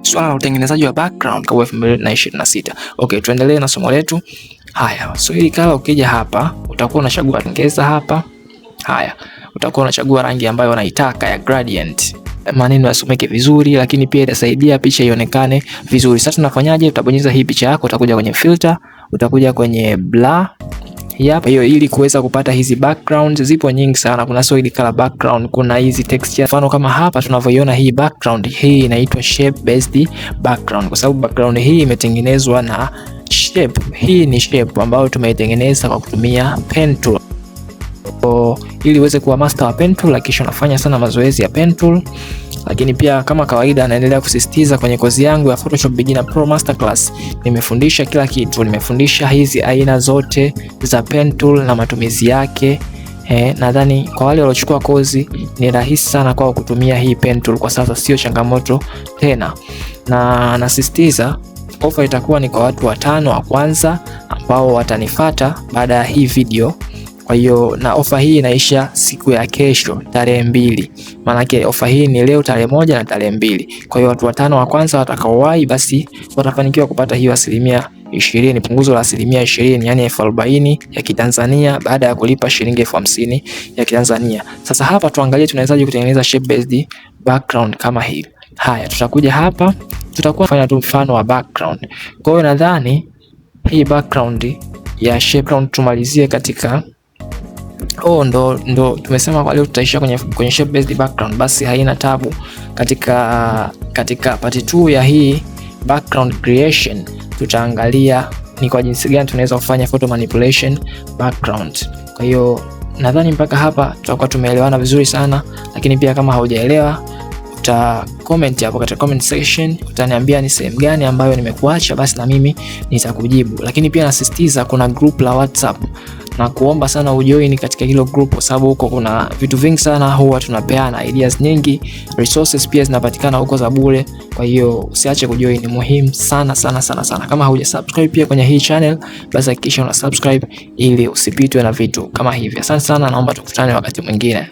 swala la utengenezaji wa background kwa 2026. Okay, tuendelee na somo letu. Haya, so hili kala ukija hapa utakuwa unachagua ongeza hapa. Haya, utakuwa unachagua rangi ambayo unaitaka ya gradient. Maneno yasomeke vizuri, lakini pia itasaidia picha ionekane vizuri. Sasa tunafanyaje? Utabonyeza hii picha yako, utakuja kwenye filter, utakuja kwenye blur. Hapa hiyo ili kuweza kupata hizi background zipo nyingi sana. Kuna solid color background, kuna hizi texture. Mfano kama hapa tunavyoiona hii background, hii inaitwa shape based background kwa sababu background hii imetengenezwa na shape. Hii ni shape ambayo tumeitengeneza kwa kutumia pen tool. Ili uweze kuwa master wa pen tool, kisha unafanya sana mazoezi ya pen tool. Lakini pia kama kawaida naendelea kusisitiza kwenye kozi yangu ya Photoshop Beginner Pro Masterclass, nimefundisha kila kitu. Nimefundisha hizi aina zote za pen tool na matumizi yake. Nadhani kwa wale waliochukua kozi ni rahisi sana kwao kutumia hii pen tool kwa sasa, sio changamoto tena. Na nasisitiza ofa itakuwa ni kwa watu 5 wa kwanza ambao watanifuata baada ya hii video. Kwa hiyo na ofa hii inaisha siku ya kesho tarehe 2. Maana yake ofa hii ni leo tarehe 1 na tarehe 2. Kwa hiyo watu 5 wa kwanza watakaowahi basi watafanikiwa kupata hiyo 20%, punguzo la 20%, yani 40,000 ya Kitanzania baada ya kulipa shilingi 50,000 ya Kitanzania. Sasa hapa tuangalie tunawezaje kutengeneza shape based background kama hii. Haya, tutakuja hapa, tutakuwa fanya tu mfano wa background. Kwa hiyo nadhani hii background ya shape background tumalizie katika ndo tumesema kwa leo tutaishia kwenye shape based background, basi haina tabu. Katika part 2 ya hii background creation tutaangalia ni kwa jinsi gani tunaweza kufanya photo manipulation background. Kwa hiyo nadhani mpaka hapa tutakuwa tumeelewana vizuri sana, lakini pia kama haujaelewa uta comment hapo katika comment section, utaniambia ni sehemu gani ambayo nimekuacha, basi na mimi nitakujibu. Lakini pia nasisitiza kuna group la WhatsApp na kuomba sana ujoin katika hilo group kwa sababu huko kuna vitu vingi sana, huwa tunapeana ideas nyingi, resources pia zinapatikana huko za bure. Kwa hiyo usiache kujoin, ni muhimu sana sana sana sana. Kama hujasubscribe pia kwenye hii channel, basi hakikisha una subscribe ili usipitwe na vitu kama hivi. Asante sana, naomba tukutane wakati mwingine.